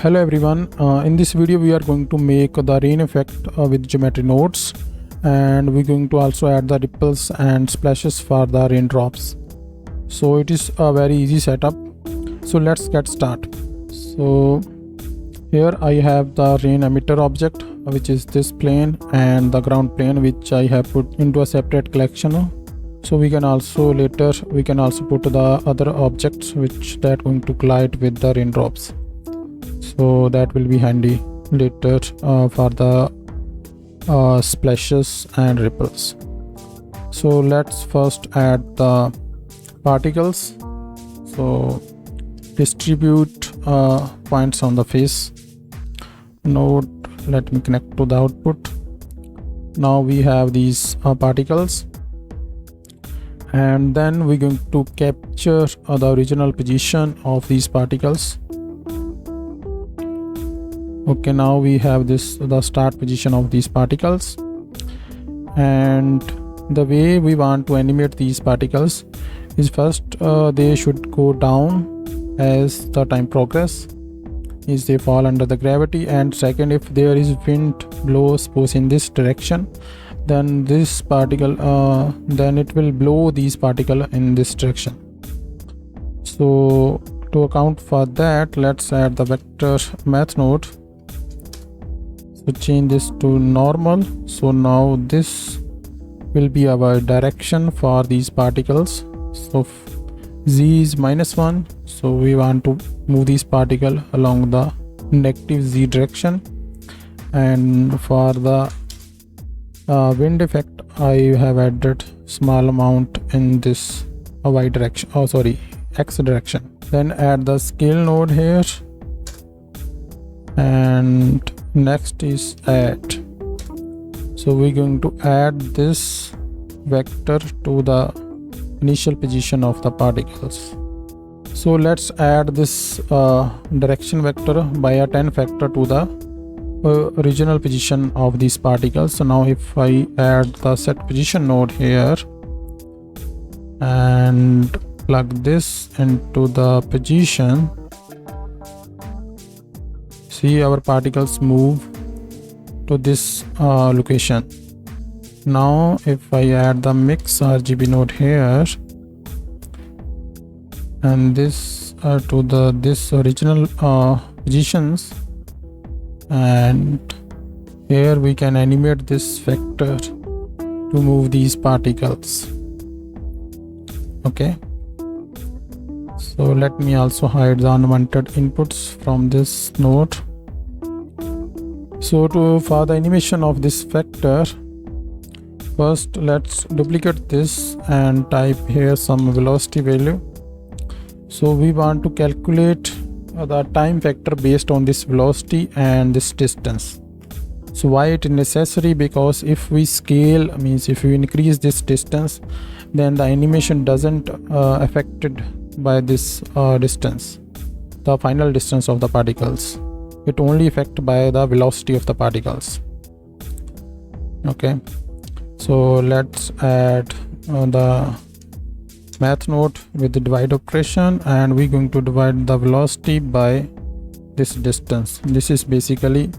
Hello everyone, in this video we are going to make the rain effect with geometry nodes, and we're going to also add the ripples and splashes for the raindrops. So it is a very easy setup, so let's get started. So here I have the rain emitter object, which is this plane, and the ground plane, which I have put into a separate collection. So we can also put the other objects which that going to collide with the raindrops. So that will be handy later for the splashes and ripples. So let's first add the particles. So distribute points on the face node. Let me connect to the output. Now we have these particles, and then we're going to capture the original position of these particles. Okay, now we have the start position of these particles, and the way we want to animate these particles is first they should go down as the time progress, is they fall under the gravity, and second, if there is wind blows suppose in this direction, then this particle then it will blow these particles in this direction. So to account for that, let's add the vector math node. So change this to normal. So now this will be our direction for these particles. So z is -1, so we want to move these particles along the negative z direction. And for the wind effect, I have added small amount in this y direction, x direction. Then add the scale node here, and next is add. So we're going to add this vector to the initial position of the particles. So let's add this direction vector by a 10 factor to the original position of these particles. So now if I add the set position node here and plug this into the position, see our particles move to this location. Now if I add the mix RGB node here and this to this original positions, and here we can animate this vector to move these particles. Okay, so let me also hide the unwanted inputs from this node. So for the animation of this vector, first let's duplicate this and type here some velocity value. So we want to calculate the time factor based on this velocity and this distance. So why it is necessary? Because if we scale, means if we increase this distance, then the animation doesn't affected by this distance, the final distance of the particles. It only affected by the velocity of the particles. Okay, so let's add the math node with the divide operation, and we're going to divide the velocity by this distance. This is basically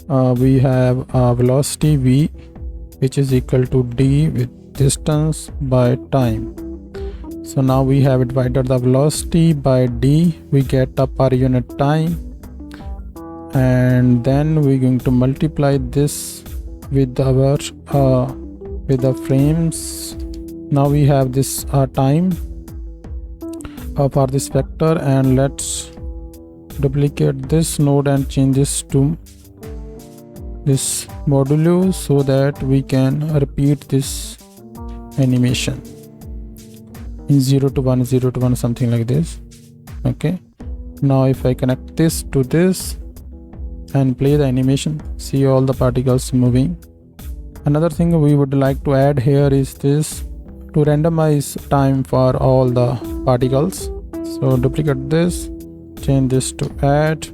we have velocity v, which is equal to d with distance by time. So now we have divided the velocity by d, we get a per unit time, and then we're going to multiply this with our with the frames. Now we have this time for this vector, and let's duplicate this node and change this to this modulo so that we can repeat this animation in 0 to 1, 0 to 1, something like this. Okay, now if I connect this to this and play the animation, see all the particles moving. Another thing we would like to add here is this to randomize time for all the particles. So duplicate this, change this to add,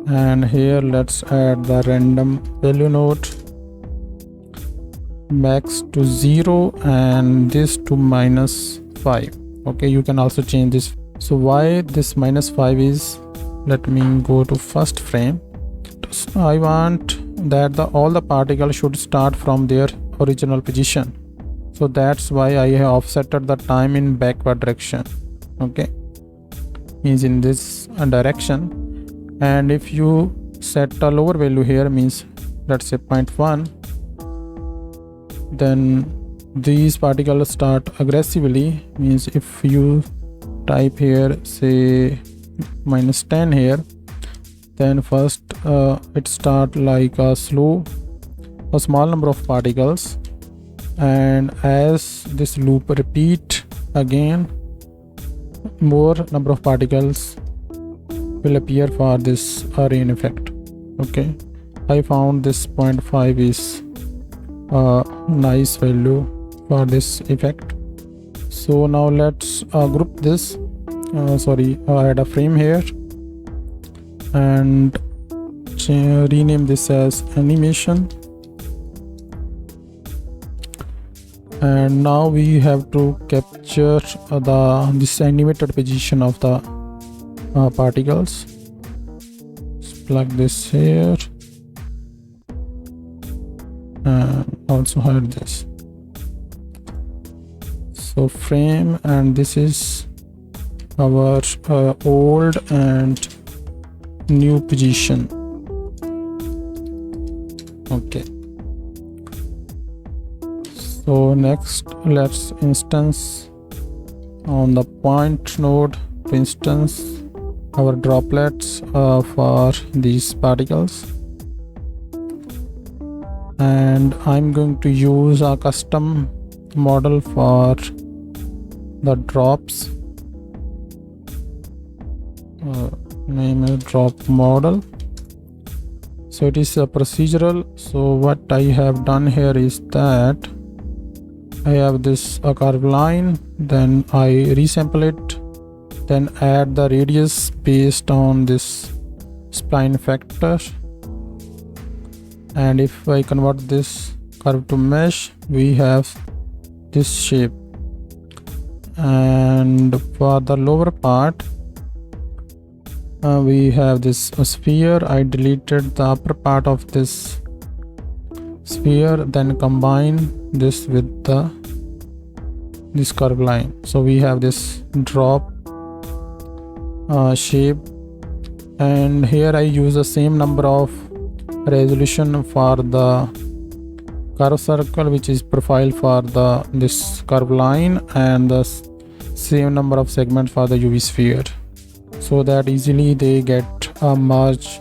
and here let's add the random value node, max to 0 and this to -5. Okay, you can also change this. So why this -5 is let me go to first frame. I want that all the particles should start from their original position, so that's why I have offsetted the time in backward direction. Okay, means in this direction. And if you set a lower value here, means let's say 0.1, then these particles start aggressively. Means if you type here say -10 here, then first it start like a small number of particles, and as this loop repeat again, more number of particles will appear for this rain effect. Okay, I found this 0.5 is a nice value for this effect. So now let's group this, add a frame here and rename this as animation. And now we have to capture this animated position of the particles. Let's plug this here and also hide this. So frame, and this is our old and new position. Okay, so next let's instance on the point node to instance our droplets for these particles, and I'm going to use a custom model for the drops. Name a drop model. So it is a procedural. So what I have done here is that I have this curved line, then I resample it, then add the radius based on this spline factor, and if I convert this curve to mesh, we have this shape. And for the lower part, we have this sphere. I deleted the upper part of this sphere, then combine this with this curved line. So we have this drop shape, and here I use the same number of resolution for the curve circle, which is profile for this curved line, and the same number of segments for the UV sphere, so that easily they get merged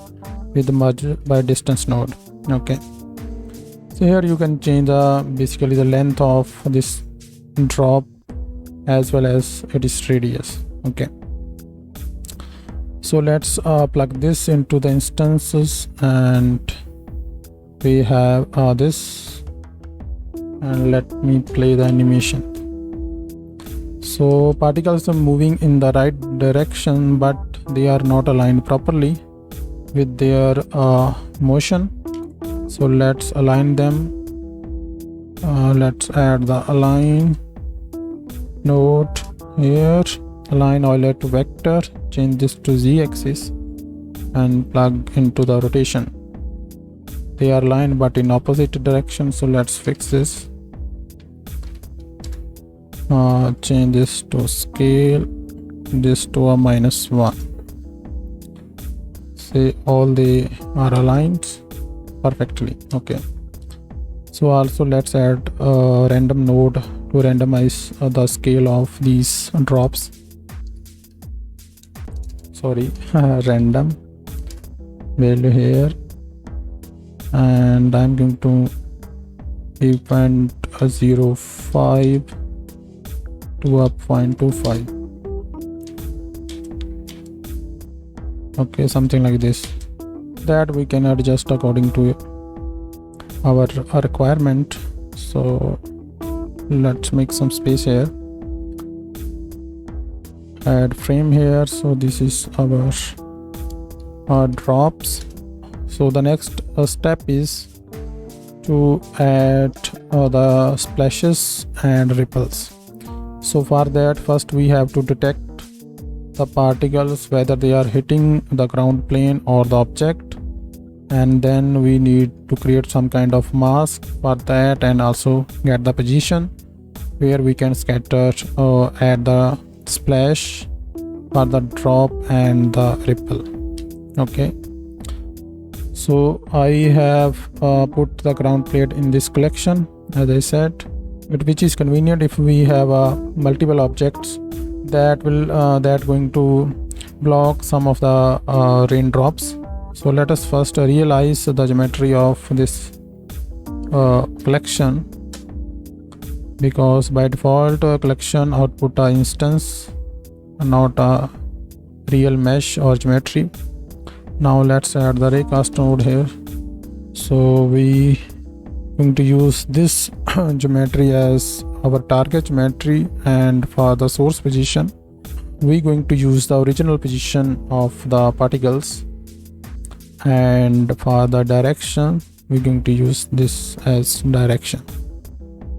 with the merge by distance node. Okay, so here you can change basically the length of this drop as well as its radius. Okay, so let's plug this into the instances, and we have this, and let me play the animation. So particles are moving in the right direction, but they are not aligned properly with their motion. So let's align them. Let's add the align node here, align Euler to vector, change this to z-axis, and plug into the rotation. They are aligned but in opposite direction, so let's fix this. Change this to scale, this to a -1. Say all they are aligned perfectly. Okay, so also let's add a random node to randomize the scale of these drops. Random value here, and I'm going to give 0.05 to a 0.25. Okay, something like this, that we can adjust according to our requirement. So let's make some space here, add frame here. So this is our drops. So the next step is to add the splashes and ripples. So for that, first we have to detect the particles whether they are hitting the ground plane or the object, and then we need to create some kind of mask for that and also get the position where we can scatter at the splash for the drop and the ripple. Okay, so I have put the ground plate in this collection, as I said, which is convenient if we have multiple objects that will going to block some of the raindrops. So let us first realize the geometry of this collection, because by default collection output a instance, not a real mesh or geometry. Now let's add the raycast node here. So we going to use this geometry as our target geometry, and for the source position we going to use the original position of the particles, and for the direction we're going to use this as direction.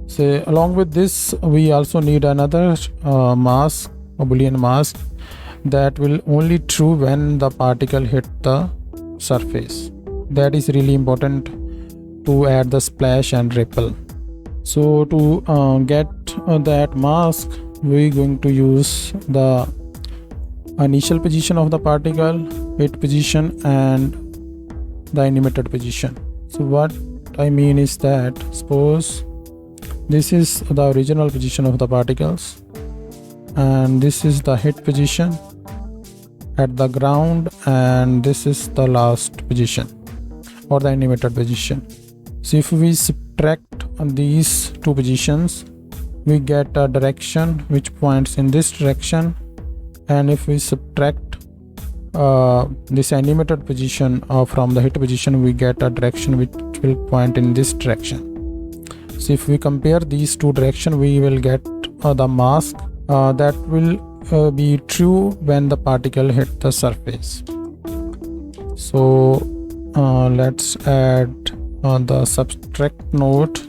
So along with this we also need another mask, a boolean mask, that will only true when the particle hit the surface. That is really important to add the splash and ripple. So to get that mask, we're going to use the initial position of the particle, hit position, and the animated position. So what I mean is that suppose this is the original position of the particles and this is the hit position at the ground, and this is the last position or the animated position. So if we subtract these two positions, we get a direction which points in this direction, and if we subtract this animated position from the hit position, we get a direction which will point in this direction. So if we compare these two directions, we will get the mask that will be true when the particle hit the surface. So let's add the subtract node,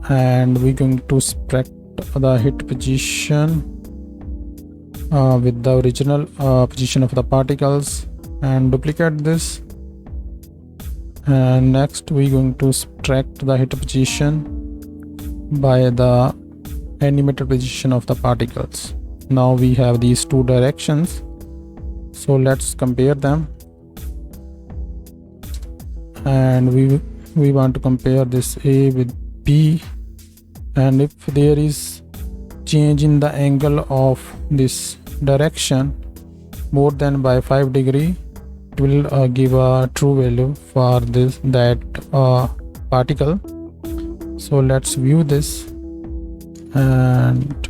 and we're going to subtract the hit position with the original position of the particles and duplicate this, and next we're going to subtract the hit position by the animated position of the particles. Now we have these two directions, so let's compare them, and we want to compare this A with B, and if there is change in the angle of this direction more than by 5 degrees, it will give a true value for that particle. So let's view this, and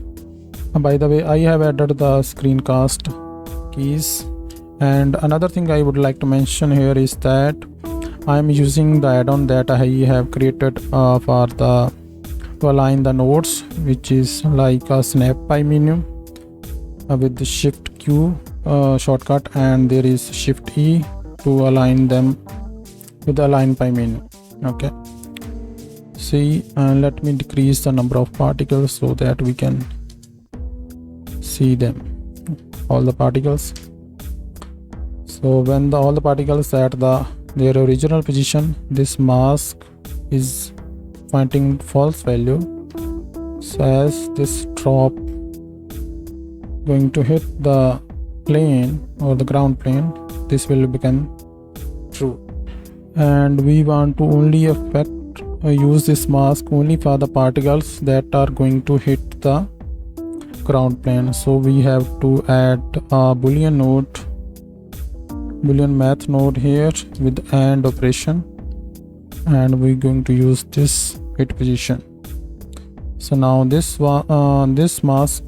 by the way I have added the screencast keys. And another thing I would like to mention here is that I am using the add-on that I have created for to align the nodes, which is like a snap pie menu with the shift Q shortcut, and there is shift E to align them with the align pie menu. Okay, see, let me decrease the number of particles so that we can see them, all the particles. So when all the particles at their original position, this mask is pointing false value. So as this drop going to hit the plane or the ground plane, this will become true. And we want to only use this mask only for the particles that are going to hit the ground plane. So we have to add a boolean math node here with AND operation, and we're going to use this hit position. So now this mask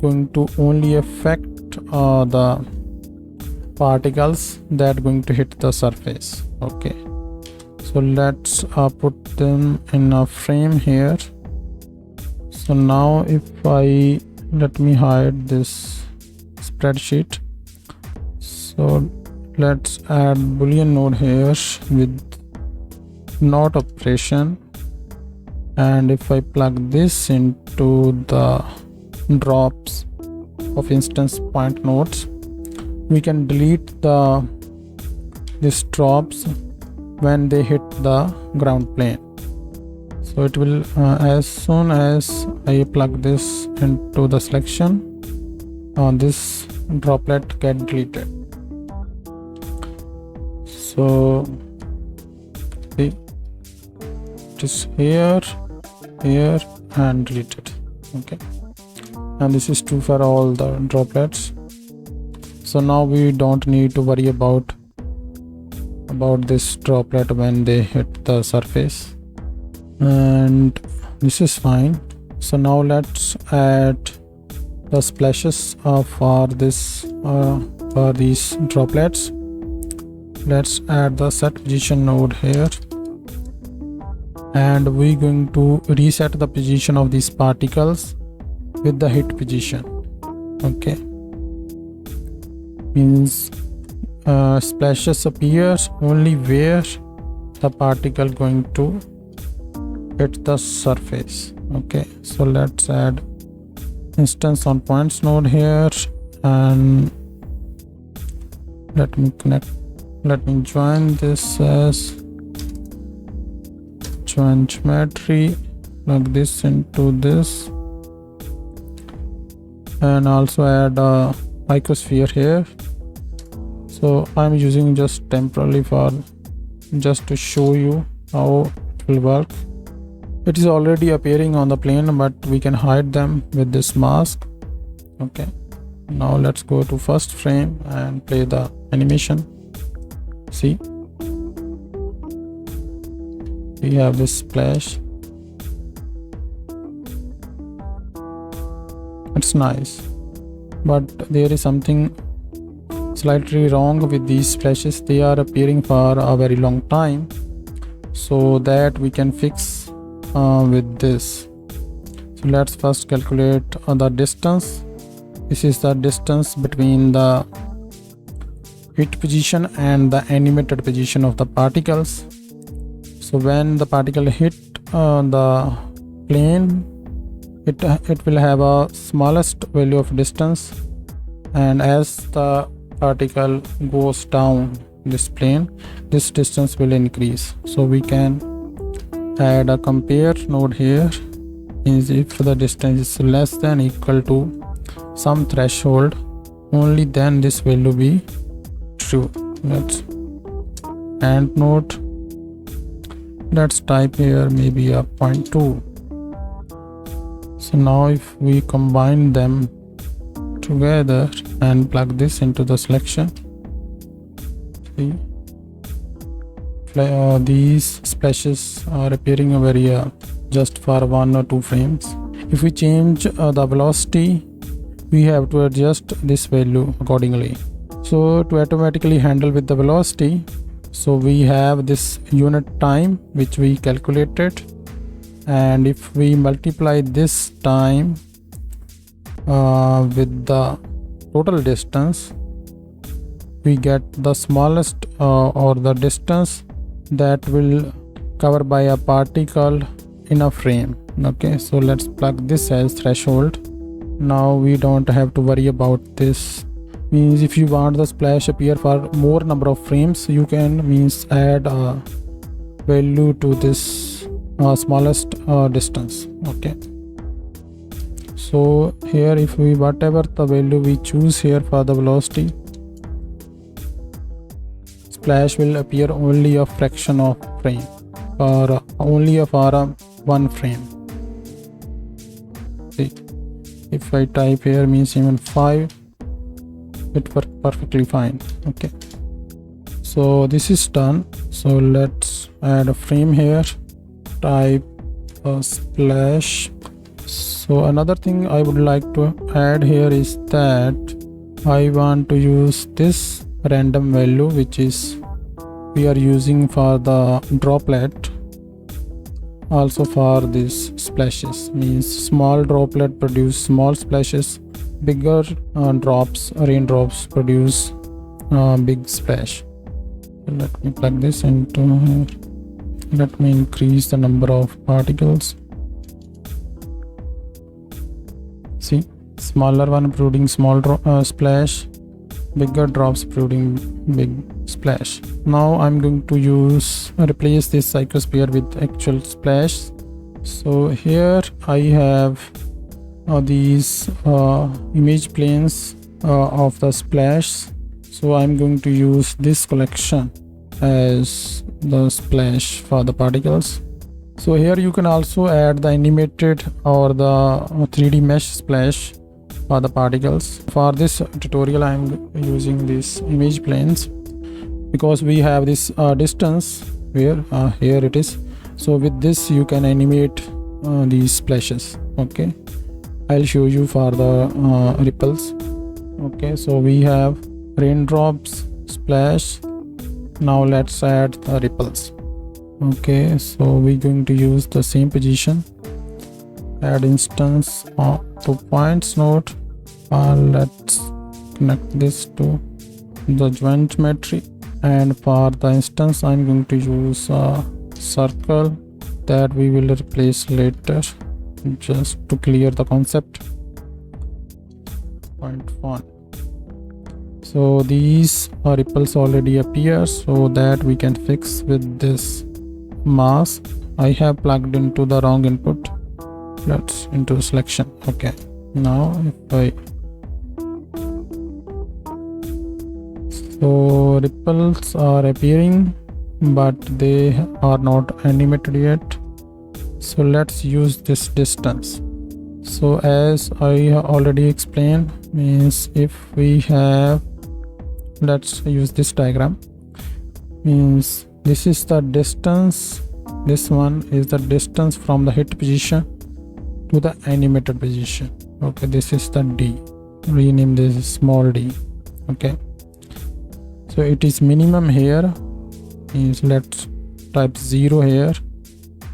going to only affect the particles that going to hit the surface. Okay, so let's put them in a frame here. So now if let me hide this spreadsheet. So let's add boolean node here with not operation, and if I plug this into the drops of instance point nodes. We can delete these drops when they hit the ground plane. So it will as soon as I plug this into the selection, this droplet get deleted. So see, it is here, here and deleted. Okay, and this is true for all the droplets. So now we don't need to worry about this droplet when they hit the surface, and this is fine. So now let's add the splashes for these droplets. Let's add the set position node here, and we're going to reset the position of these particles with the hit position. Okay, means splashes appears only where the particle going to hit the surface. Okay, so let's add instance on points node here, and let me join this as join geometry, plug this into this, and also add a microsphere here. So I'm using just temporarily just to show you how it will work. It is already appearing on the plane, but we can hide them with this mask. Okay, now let's go to first frame and play the animation. See, we have this splash. It's nice, but there is something slightly wrong with these splashes. They are appearing for a very long time, so that we can fix with this. So let's first calculate the distance. This is the distance between the hit position and the animated position of the particles. So when the particle hit the plane, it will have a smallest value of distance, and as the particle goes down this plane, this distance will increase. So we can add a compare node here. Means if the distance is less than equal to some threshold, only then this value be true. Let's and node, let's type here maybe a 0.2. So now if we combine them together and plug this into the selection, see, these splashes are appearing very just for 1 or 2 frames. If we change the velocity, we have to adjust this value accordingly. So to automatically handle with the velocity, so we have this unit time which we calculated, and if we multiply this time with the total distance, we get the smallest or the distance that will cover by a particle in a frame. Okay, so let's plug this as threshold. Now we don't have to worry about this. Means if you want the splash appear for more number of frames, you can add a value to this smallest distance. Okay, so here if we whatever the value we choose here for the velocity, splash will appear only a fraction of frame, or only for 1 frame. See, if I type here even 5, it works perfectly fine. Okay, so this is done. So let's add a frame here, type a splash. So another thing I would like to add here is that I want to use this random value which is we are using for the droplet also for these splashes. Means small droplet produce small splashes, bigger raindrops produce big splash. Let me plug this into here. Let me increase the number of particles. See, smaller one producing small splash, bigger drops producing big splash. Now I'm going to replace this psychosphere with actual splash. So here I have these image planes of the splash. So I'm going to use this collection as the splash for the particles. So here you can also add the animated or the 3D mesh splash for the particles. For this tutorial I'm using these image planes because we have this distance where here it is. So with this you can animate these splashes. Okay, I'll show you for the ripples. Okay, so we have raindrops, splash. Now let's add the ripples. Okay, so we're going to use the same position, add instance to points node. Let's connect this to the joint geometry, and for the instance I'm going to use a circle that we will replace later just to clear the concept. Point 1. So these ripples already appear, so that we can fix with this mask. I have plugged into the wrong input. Let's into selection. Okay, now if I so ripples are appearing but they are not animated yet. So let's use this distance. So as I already explained, means if we have, let's use this diagram, means this is the distance, this one is the distance from the hit position to the animated position. Okay, this is the D, rename this small d. Okay, so it is minimum here, means let's type 0 here,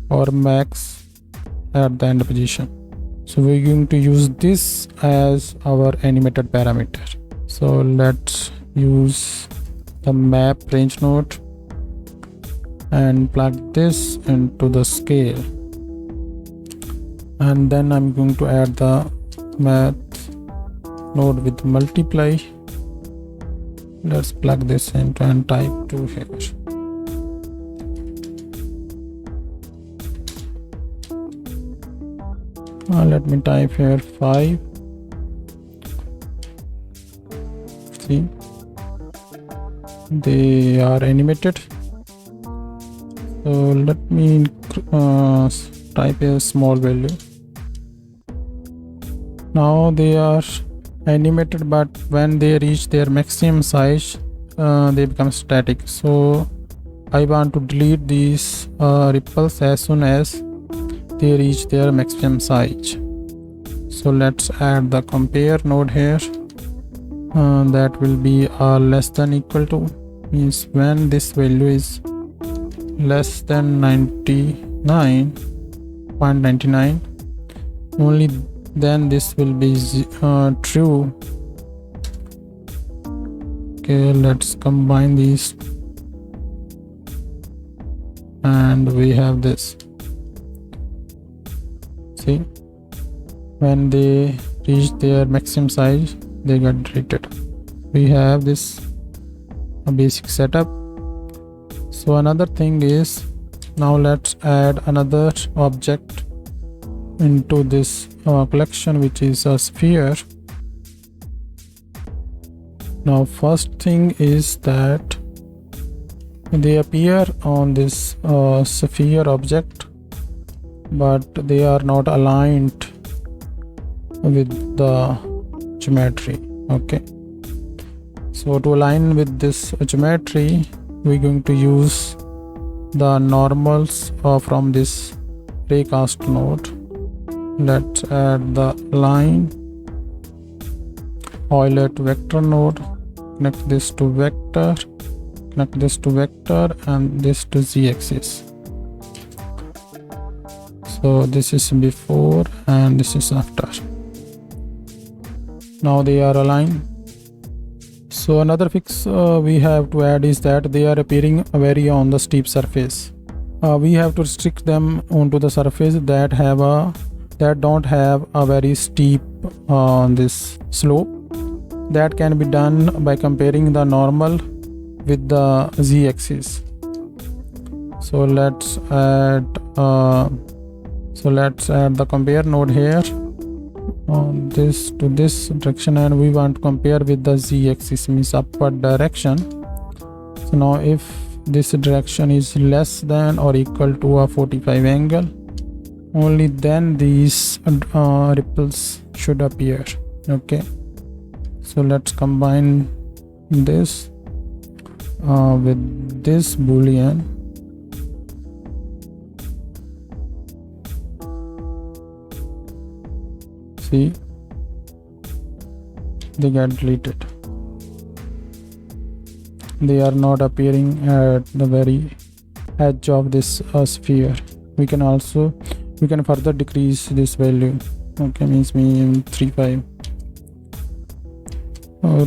or max at the end position. So we're going to use this as our animated parameter. So let's use the map range node and plug this into the scale, and then I'm going to add the math node with multiply. Let's plug this into and type 2 here. Let me type here 5. See, they are animated. So let me type a small value. Now they are animated, but when they reach their maximum size they become static. So I want to delete these ripples as soon as they reach their maximum size. So let's add the compare node here. That will be less than equal to, means when this value is less than 99.99, only then this will be true. Okay, let's combine these and we have this. See, when they reach their maximum size they got deleted. We have this basic setup. So another thing is, now let's add another object into this collection, which is a sphere. Now first thing is that they appear on this sphere object, but they are not aligned with the geometry. Okay, so to align with this geometry we're going to use the normals from this raycast node. Let's add the line, Euler to vector node, connect this to vector, connect this to vector, and this to z-axis. So this is before and this is after. Now they are aligned. So another fix we have to add is that they are appearing very on the steep surface. We have to restrict them onto the surface that that don't have a very steep this slope. That can be done by comparing the normal with the z-axis. So let's add the compare node here on this to this direction, and we want to compare with the z-axis, means upward direction. So now if this direction is less than or equal to a 45 angle, only then these ripples should appear. Okay, so let's combine this with this boolean. See, they get deleted. They are not appearing at the very edge of this sphere. We can further decrease this value. Okay, means 3.5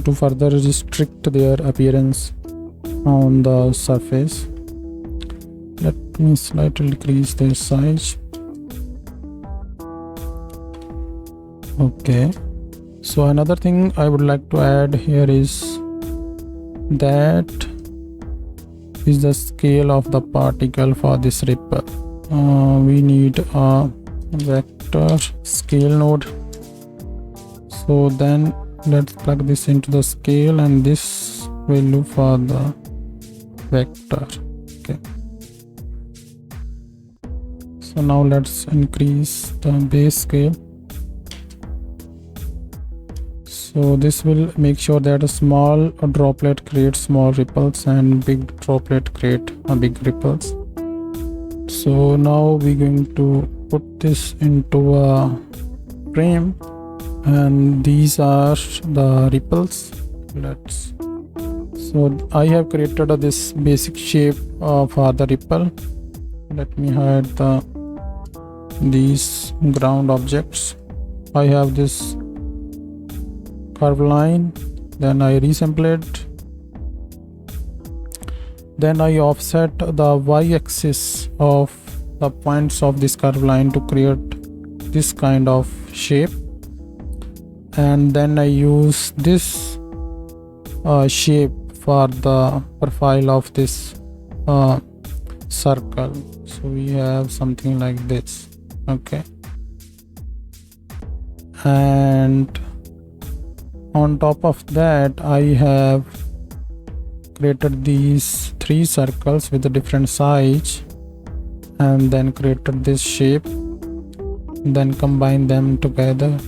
to further restrict their appearance on the surface. Let me slightly decrease their size. Okay, so another thing I would like to add here is that is the scale of the particle for this ripple. We need a vector scale node. So then let's plug this into the scale and this value for the vector. Okay, so now let's increase the base scale. So this will make sure that a small droplet creates small ripples and big droplet create big ripples. So now we're going to put this into a frame, and these are the ripples. So I have created this basic shape for the ripple. Let me hide these ground objects. I have this curve line, then I resample it, then I offset the y-axis of the points of this curve line to create this kind of shape, and then I use this shape for the profile of this circle. So we have something like this. Okay, and on top of that I have created these 3 circles with a different size, and then created this shape, then combine them together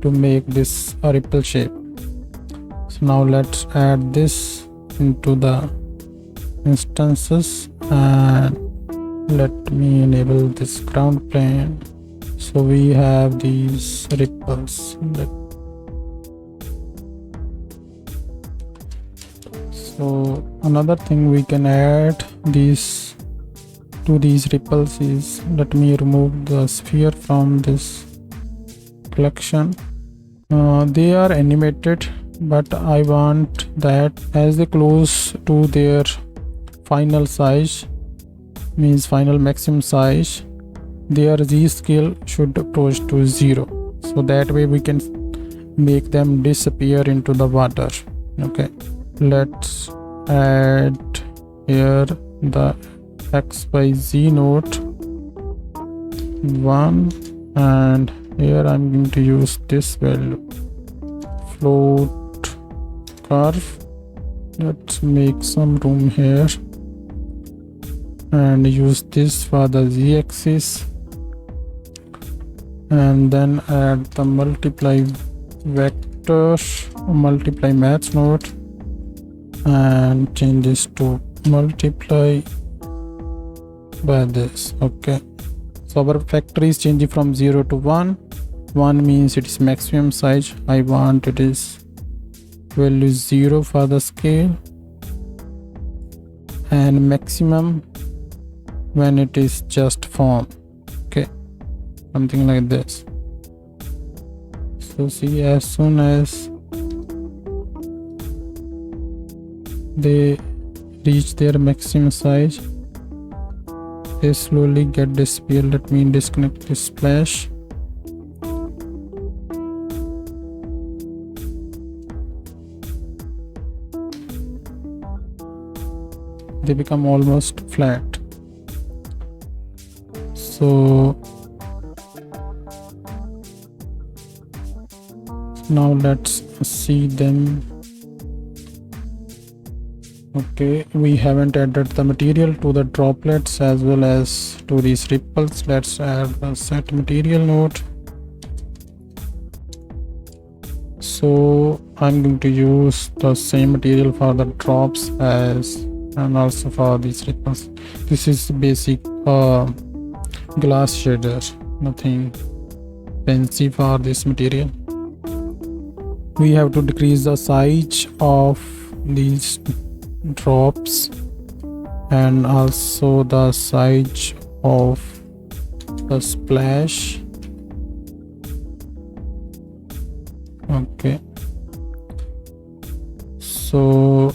to make this a ripple shape. So now let's add this into the instances, and let me enable this ground plane. So we have these ripples. So another thing we can add these to these ripples is, let me remove the sphere from this collection. They are animated, but I want that as they close to their final size, means final maximum size, their z scale should approach to 0. So that way we can make them disappear into the water. Okay, let's add here the xyz node 1, and here I'm going to use this value, float curve. Let's make some room here and use this for the z-axis, and then add the multiply vector multiply match node and change this to multiply by this. Okay, so our factor is changing from 0 to 1. 1 means it is maximum size. I want it is value 0 for the scale, and maximum when it is just form. Okay, something like this. So see, as soon as they reach their maximum size, they slowly get disappear. Let me disconnect this splash. they become almost flat. So now let's see them. Okay, we haven't added the material to the droplets as well as to these ripples. Let's add the set material node. So I'm going to use the same material for the drops as and also for these ripples. This is the basic glass shader, nothing fancy for this material. We have to decrease the size of these drops and also the size of the splash. Okay, so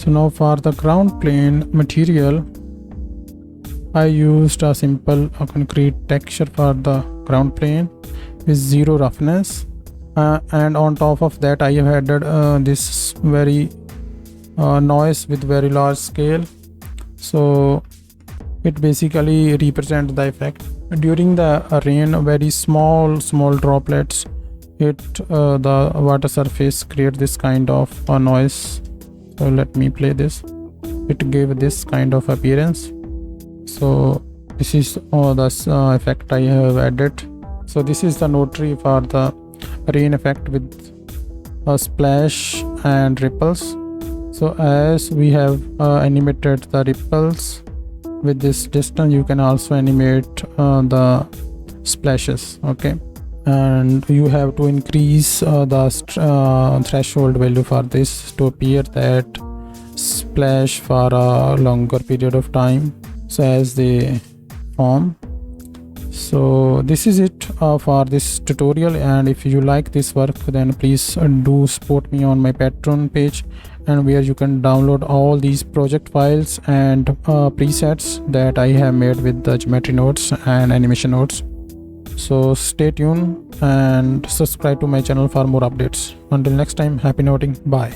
now for the ground plane material, I used a simple concrete texture for the ground plane with zero roughness, and on top of that I have added this very noise with very large scale. So it basically represents the effect during the rain. Very small droplets hit the water surface, create this kind of noise. So let me play this. It gave this kind of appearance. So this is the effect I have added. So this is the notary for the rain effect with a splash and ripples. So as we have animated the ripples with this distance, you can also animate the splashes. Okay, and you have to increase the threshold value for this to appear that splash for a longer period of time, so as they form. So this is it for this tutorial, and if you like this work, then please do support me on my Patreon page, and where you can download all these project files and presets that I have made with the geometry nodes and animation nodes. So stay tuned and subscribe to my channel for more updates. Until next time, happy noting. Bye.